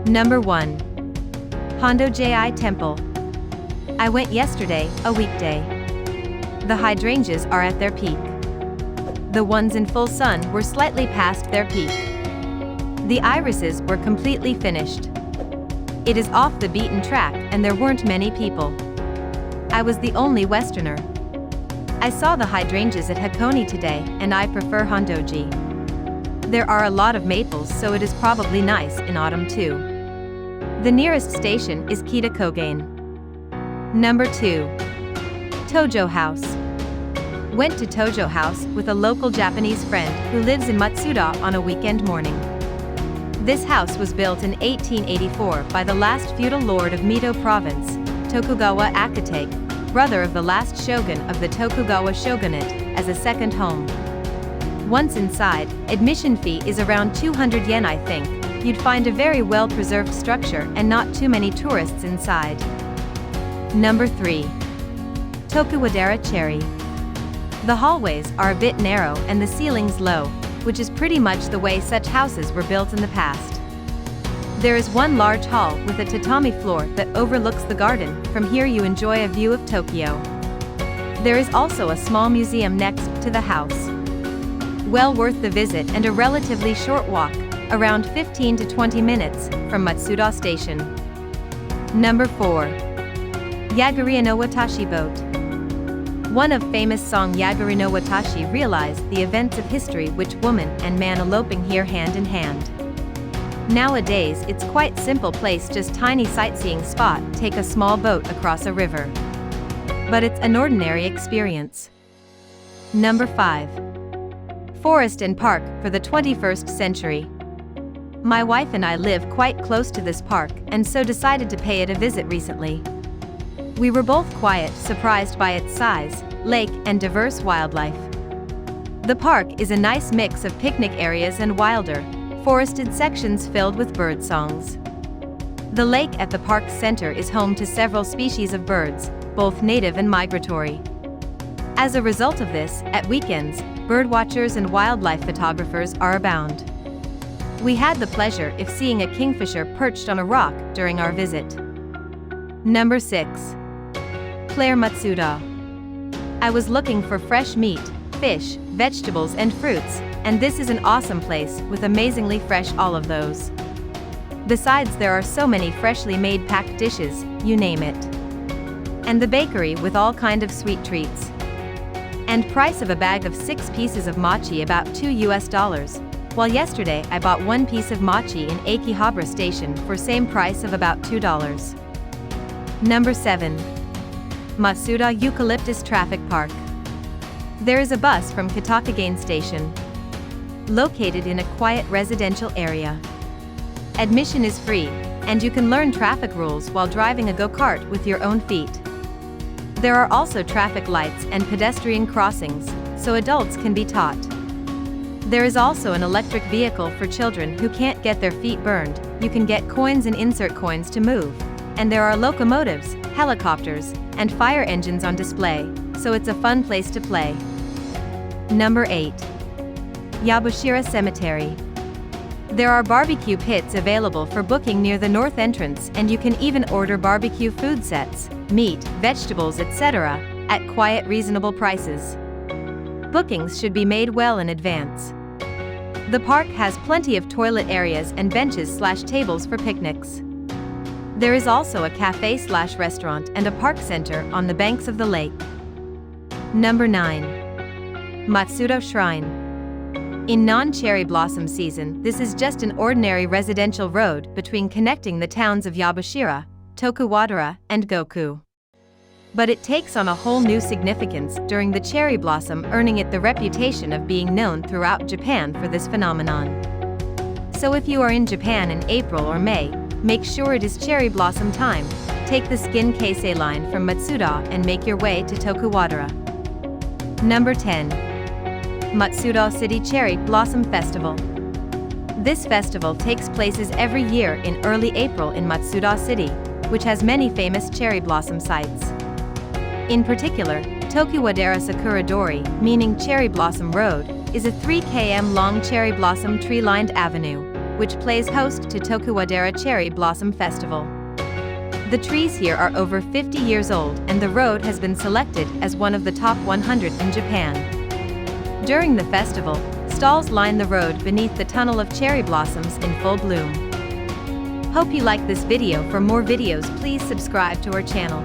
Number 1. HONDO-JI Temple. I went yesterday, a weekday. The hydrangeas are at their peak. The ones in full sun were slightly past their peak. The irises were completely finished. It is off the beaten track and there weren't many people. I was the only Westerner. I saw the hydrangeas at Hakone today and I prefer HONDO-JI. There are a lot of maples, so it is probably nice in autumn too. The nearest station is Kita-Kogen. Number 2. Tojo House. Went to Tojo House with a local Japanese friend who lives in Matsudo on a weekend morning. This house was built in 1884 by the last feudal lord of Mito Province, Tokugawa Akatake, brother of the last shogun of the Tokugawa shogunate, as a second home. Once inside, admission fee is around 200 yen I think. You'd find a very well-preserved structure and not too many tourists inside. Number 3. TOKIWADAIRA Cherry. The hallways are a bit narrow and the ceilings low, which is pretty much the way such houses were built in the past. There is one large hall with a tatami floor that overlooks the garden. From here you enjoy a view of Tokyo. There is also a small museum next to the house. Well worth the visit and a relatively short walk, around 15 to 20 minutes, from Matsudo Station. Number 4. YAGIRI-No-WATASHI Boat. One of famous song YAGIRI-No-WATASHI realized the events of history which woman and man eloping here hand in hand. Nowadays it's quite simple place, just tiny sightseeing spot, take a small boat across a river. But it's an ordinary experience. Number 5. Forest and Park for the 21st century. My wife and I live quite close to this park and so decided to pay it a visit recently. We were both quite surprised by its size, lake and diverse wildlife. The park is a nice mix of picnic areas and wilder, forested sections filled with bird songs. The lake at the park center is home to several species of birds, both native and migratory. As a result of this, at weekends, birdwatchers and wildlife photographers are abound. We had the pleasure of seeing a kingfisher perched on a rock during our visit. Number 6. PLARE Matsudo. I was looking for fresh meat, fish, vegetables and fruits, and this is an awesome place with amazingly fresh all of those. Besides, there are so many freshly made packed dishes, you name it. And the bakery with all kind of sweet treats. And price of a bag of 6 pieces of mochi about $2, while yesterday I bought 1 piece of mochi in Akihabara station for same price of about $2. Number 7. Matsudo Eucalyptus Traffic Park. There is a bus from Kitakagain Station. Located in a quiet residential area. Admission is free, and you can learn traffic rules while driving a go-kart with your own feet. There are also traffic lights and pedestrian crossings, so adults can be taught. There is also an electric vehicle for children who can't get their feet burned. You can get coins and insert coins to move. And there are locomotives, helicopters, and fire engines on display, so it's a fun place to play. Number 8. YABASHIRA Cemetery. There are barbecue pits available for booking near the north entrance, and you can even order barbecue food sets, meat, vegetables, etc., at quiet reasonable prices. Bookings should be made well in advance. The park has plenty of toilet areas and benches/tables for picnics. There is also a cafe/restaurant and a park center on the banks of the lake. Number 9. Matsudo Shrine. In non-cherry blossom season, this is just an ordinary residential road between connecting the towns of Yabashira, TOKIWADAIRA, and Goku. But it takes on a whole new significance during the cherry blossom, earning it the reputation of being known throughout Japan for this phenomenon. So if you are in Japan in April or May, make sure it is cherry blossom time. Take the Skin Keisei line from Matsudo and make your way to TOKIWADAIRA. Number 10. Matsudo City Cherry Blossom Festival. This festival takes places every year in early April in Matsudo City, which has many famous cherry blossom sites. In particular, TOKIWADAIRA Sakura Dori, meaning Cherry Blossom Road, is a 3 km long cherry blossom tree-lined avenue, which plays host to TOKIWADAIRA Cherry Blossom Festival. The trees here are over 50 years old, and the road has been selected as one of the top 100 in Japan. During the festival, stalls line the road beneath the tunnel of cherry blossoms in full bloom. Hope you like this video. For more videos, please subscribe to our channel.